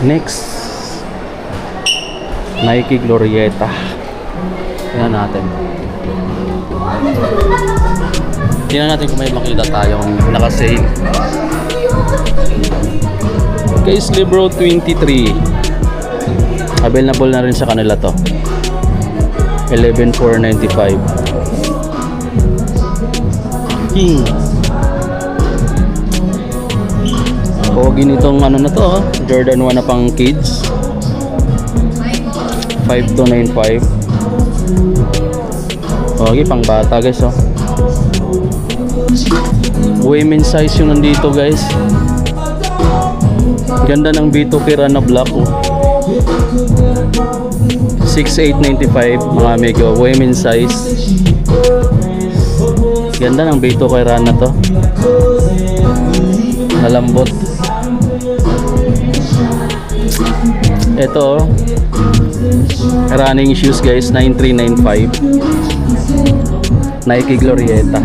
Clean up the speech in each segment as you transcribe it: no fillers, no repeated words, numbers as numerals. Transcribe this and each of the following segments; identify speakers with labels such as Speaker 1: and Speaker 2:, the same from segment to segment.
Speaker 1: Next, Nike Glorieta. Tingnan natin. Tingnan natin kung may makita tayong naka-sale. Kay Slibro 23. Available na rin sa kanila to. 11,495. Pogi nitong ano na to, Jordan 1 na pang kids. 5295. Pogi pang bata guys oh. Women's size yung nandito guys. Ganda ng B2 Kirana Black oh. 6,895 mga amigo, women's size. Ganda ng B2 Kirana to. Malambot. Ito running shoes guys, 9395. Nike Glorieta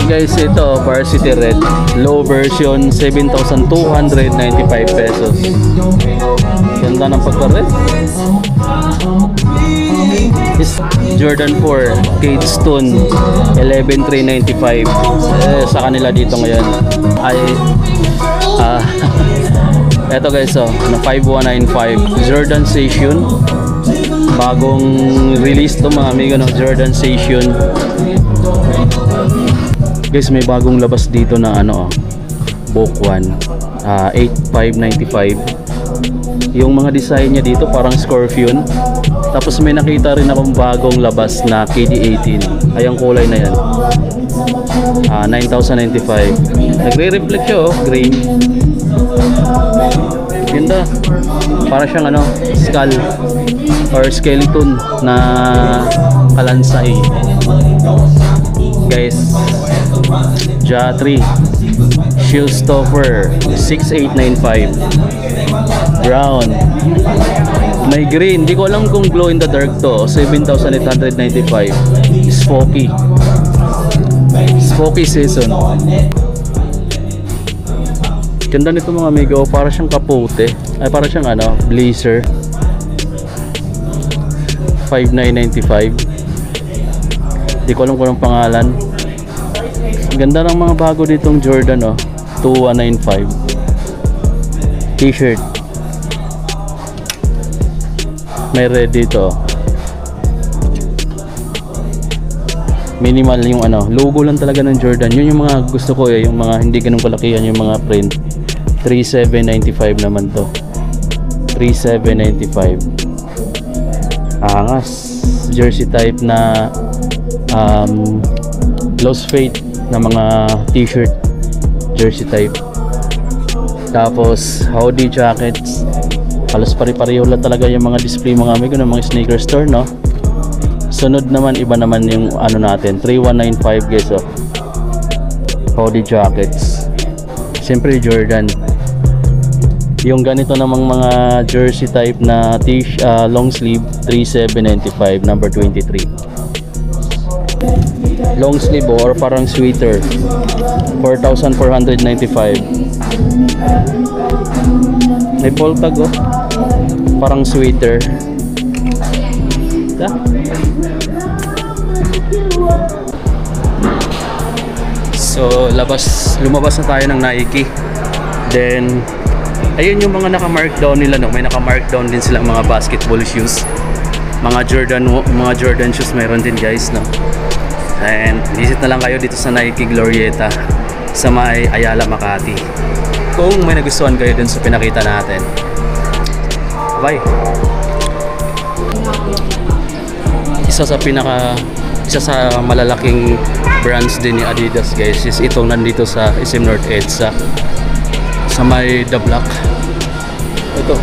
Speaker 1: guys. Ito varsity red, low version, 7,295 pesos. Ganda ng pagka-red. Jordan 4 Kate Stone, 11,395. Sa kanila dito ngayon ay eto guys oh, na 5195 Jordan Session. Bagong release to mga amigo no, Jordan Session. Guys, may bagong labas dito na ano oh, Book 1, 8,595. Yung mga design niya dito parang Scorpion. Tapos may nakita rin akong bagong labas na KD18. Ay ang kulay na yan, 9,095. Nagre-reflect siya oh, green. Ganda. Para siyang ano, skull or skeleton na kalansay. Guys, Ja 3 Shoe Stopper, 6,895. Brown. May green. Hindi ko alam kung glow in the dark to. 7,895. Spooky. Spooky season. Ganda nito mga amigo. Para siyang kapote. Ay, para siyang ano, blazer. 5,995. Hindi ko alam kung anong pangalan. Ganda ng mga bago ditong Jordan oh. 2,195. T-shirt. May red dito. Minimal yung ano, logo lang talaga ng Jordan. Yun yung mga gusto ko eh, yung mga hindi ganun kalakihan yung mga print. 3,795 naman to. 3,795. Angas. Jersey type na Lost Faith na mga t-shirt. Jersey type. Tapos hoodie jackets. Halos pare-pareho lang talaga yung mga display mga amigo ng mga sneaker store no. Sunod naman, iba naman yung ano natin, 3,195 guys oh. Hoodie jackets. Siyempre Jordan. Yung ganito namang mga jersey type na long sleeve, 3,795, number 23. Long sleeve or parang sweater, 4,495. May pole tag oh. Parang sweater. So lumabas na tayo ng Nike. Then ayun yung mga naka-markdown nila no. May naka-markdown din silang mga basketball shoes. Mga Jordan shoes mayroon din guys no. And visit na lang kayo dito sa Nike Glorieta sa may Ayala, Makati. Kung may nagustuhan kayo dun sa pinakita natin. Bye. Isa sa malalaking brands din ni Adidas guys is itong nandito sa SM North EDSA sa may The Block. Ito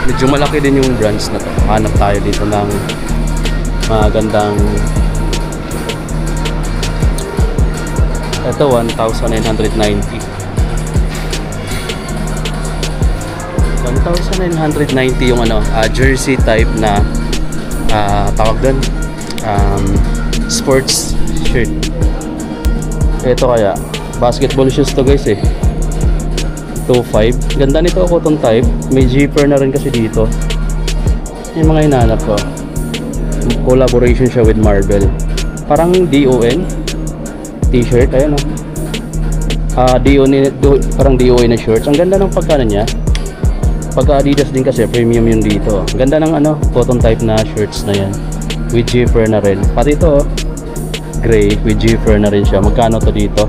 Speaker 1: medyo malaki din yung brands na to. Hanap tayo dito ng magandang. Ito 1,990. 1,990 yung ano, jersey type na tawag doon, sports shirt. Ito kaya basketball shoes to guys eh. 2.5. Ganda nito, cotton type. May zipper na rin kasi dito. Yung mga hinahanap ko. Collaboration siya with Marvel. Parang DON t-shirt, ayan o. Parang DON na shorts. Ang ganda ng pagkano niya. Pagka Adidas din kasi premium yun dito. Ang ganda ng cotton type na shirts na yan. With zipper na rin. Pati ito, gray with zipper na rin siya. Magkano to dito?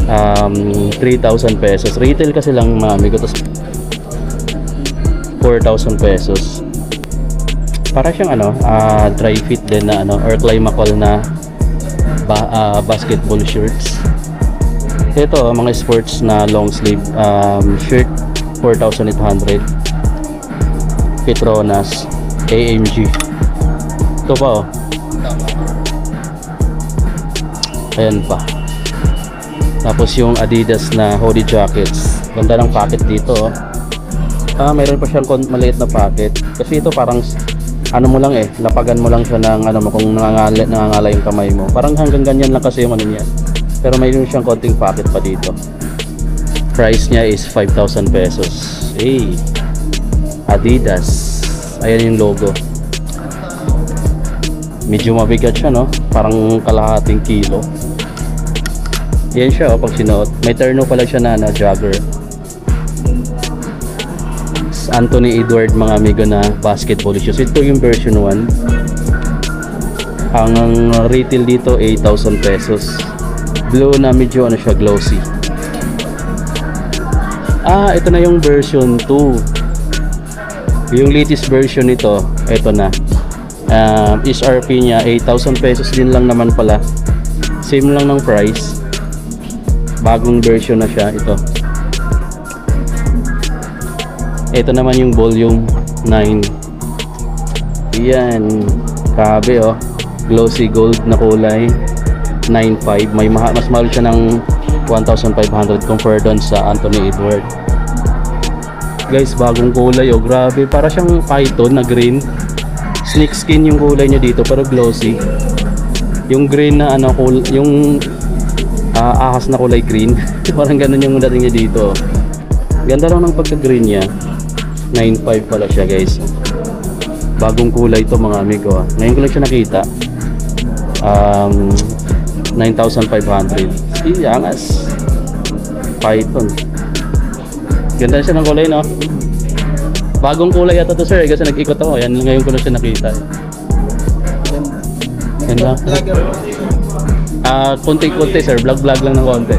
Speaker 1: 3,000 pesos. Retail kasi lang mga amigo. Tapos 4,000 pesos. Para siyang dry fit din na or Climacal na basketball shirts. Ito mga sports na long sleeve shirt, 4,800. Petronas AMG. Ito pa ayan pa. Tapos yung Adidas na hoodie jackets. Ganda ng packet dito mayroon pa siyang maliit na packet. Kasi ito parang mo lang lapagan mo lang siya ng kung nangangala yung kamay mo. Parang hanggang ganyan lang kasi yung niya. Pero mayroon siyang konting packet pa dito. Price niya is 5,000 pesos. Hey, Adidas. Ayan yung logo. Medyo mabigat siya, no? Parang kalahating kilo. Yan siya, pag sinuot. May terno pala siya na jogger. Anthony Edward, mga amigo, na basketball shoes. Ito yung version 1. Ang retail dito 8,000 pesos. Blue na medyo siya, glossy. Ito na yung version 2. Yung latest version nito, ito na. SRP niya 8,000 pesos din lang naman pala. Same lang ng price. Bagong version na siya ito. Ito naman yung volume 9. Yan. Grabe glossy gold na kulay. 9.5. Mas mahal siya ng 1,500 compare doon sa Anthony Edward. Guys, bagong kulay grabe, para siyang python na green. Snake skin yung kulay niya dito pero glossy. Yung green na yung ahas na kulay green. Parang ganun yung dating niya dito. Ganda lang ng pagka green niya. 9.5 pala siya, guys. Bagong kulay ito, mga amigo. Ngayon ko lang siya nakita. 9,500. Iyangas. Python. Ganda siya ng kulay, no? Bagong kulay yata to, sir, kasi nag-ikot ako. Yan, ngayon ko lang siya nakita. Ganda. Konti-konti, sir. Vlog-vlog lang ng konti.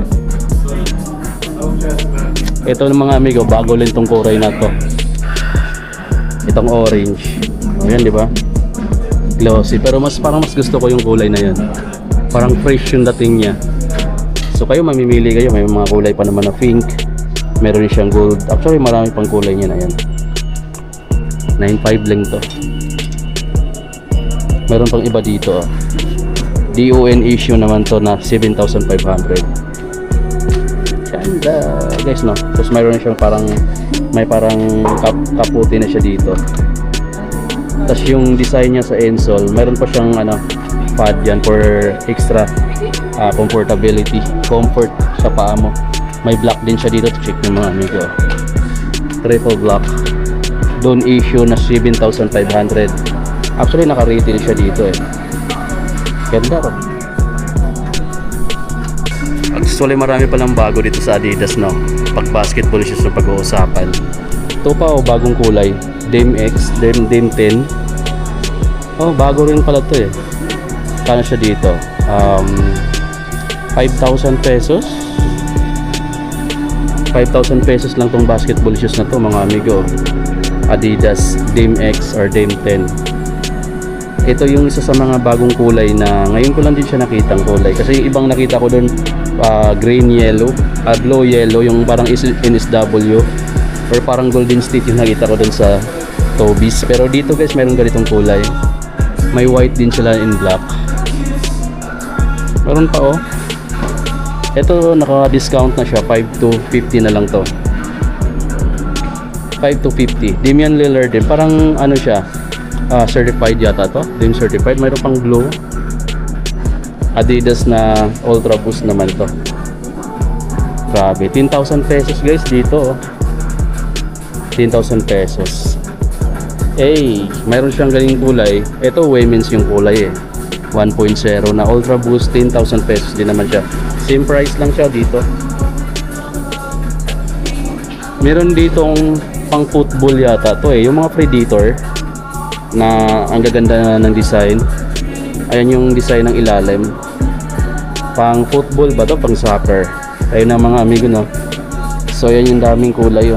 Speaker 1: Ito ng mga amigo, bago lang itong kulay na to. Itong orange. Ayan, di ba? Glossy. Pero parang mas gusto ko yung kulay na yun. Parang fresh yung dating niya. So kayo, mamimili kayo. May mga kulay pa naman na pink. Meron siyang gold. Actually, marami pang kulay niya na yan. 9.5 lang to. Meron pang iba dito. DON issue naman to na 7,500. Ganda, guys, no? Tapos mayroon siyang may parang kaputi na siya dito. Tapos yung design niya sa insole, mayroon pa siyang pad yan for extra comfortability, comfort sa paa mo. May black din siya dito. Check nyo, mga amigo. Triple black. Doon issue na 7,500. Actually naka-retail siya dito Ganda ro. Actually marami palang bago dito sa Adidas, no? Pag basketball shoes na pag-uusapan. Ito pa bagong kulay. Dame X, Dame 10. Bago rin pala to Kano siya dito? 5,000 pesos. 5,000 pesos lang tong basketball shoes na to, mga amigo. Adidas Dame X or Dame 10. Ito yung isa sa mga bagong kulay na ngayon ko lang din siya nakitang kulay. Kasi yung ibang nakita ko doon green yellow, blue yellow, yung parang NSW or parang golden state yung nakita ko doon sa Tobies. Pero dito, guys, mayroon ganitong kulay. May white din sila in black. Meron pa ito naka-discount na siya, 5 to 50 na lang to. 5 to 50. Damian Lillard din. Parang siya, certified yata to. Dame certified. Mayroon pang blue. Adidas na Ultra Boost naman to. Grabe, 10,000 pesos guys dito. 10,000 pesos. Mayroon siyang galing kulay. Ito women's yung kulay 1.0 na Ultra Boost, 10,000 pesos din naman siya. Same price lang siya dito. Meron ditong pang football yata to yung mga Predator na ang gaganda ng design. Ayan yung design ng ilalim. Pang football ba to? Pang soccer. Ayun na mga amigo, no? So yan yung daming kulay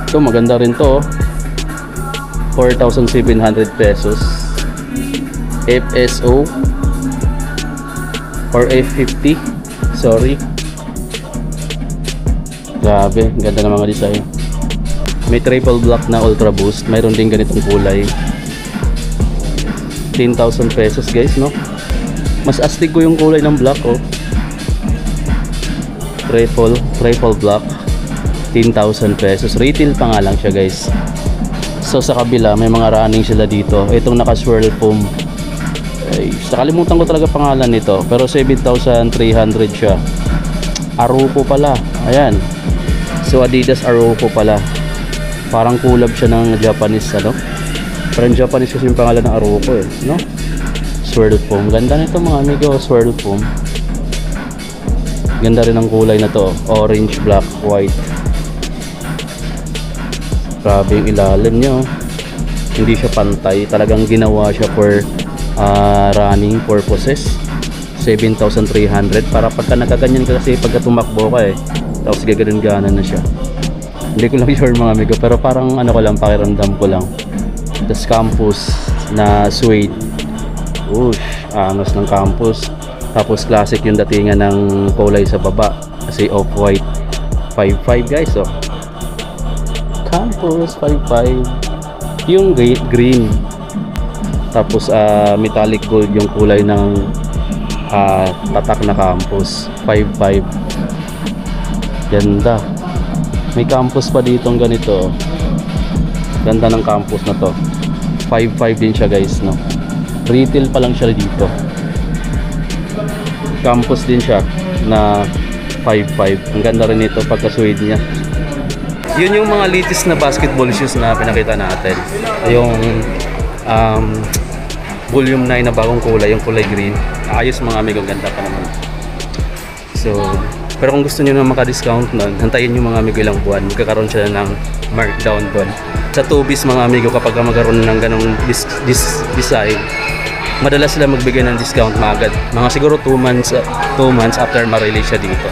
Speaker 1: Ito maganda rin to 4,700 pesos. FSO or F50, sorry. Grabe, ganda ng mga design. May triple black na Ultra Boost. Mayroon din ganitong kulay. 10,000 pesos guys, no? Mas astig ko yung kulay ng black triple black, 10,000 pesos. Retail pa nga lang siya guys. So sa kabila may mga running sila dito. Itong naka swirl foam, nakalimutan ko talaga pangalan nito, pero 7,300 siya. Aruko pala, ayan. So Adidas Aruko pala. Parang collab siya ng Japanese Parang Japanese kasi yung pangalan ng Aruko no? Swirl foam. Ganda nito mga amigo, swirl foam. Ganda rin ang kulay na to, orange, black, white. Grabe yung ilalim niya Hindi siya pantay, talagang ginawa siya for running purposes. 7,300 para pagka nakaganyan ka, kasi pagka tumakbo ka tapos gaganon-ganon na siya. Hindi ko lang sure mga amigo, pero parang ko lang, pakiramdam ko lang. Tapos campus na suede. Angas ng campus. Tapos classic yung datingan ng kulay sa baba, kasi off-white. 5.5 guys Campus 5.5. Yung green. Tapos metallic gold yung kulay ng tatak na campus. 5.5. Ganda. May campus pa ditong ganito. Ganda ng campus na to. 5.5 din siya guys, no? Retail pa lang siya dito. Campus din siya na 5.5. Ang ganda rin ito pagka suede niya. Yun yung mga latest na basketball shoes na pinakita natin. Yung volume 9 na bagong kulay, yung kulay green. Ayos mga amigo, ganda pa naman. So, pero kung gusto niyo na maka-discount nun, hantayin nyo mga amigo ilang buwan, magkakaroon siya ng markdown doon. Sa Tubis mga amigo, kapag magkaroon ng ganong design, madalas sila magbigay ng discount maagad. Mga siguro 2 months after ma-release siya dito.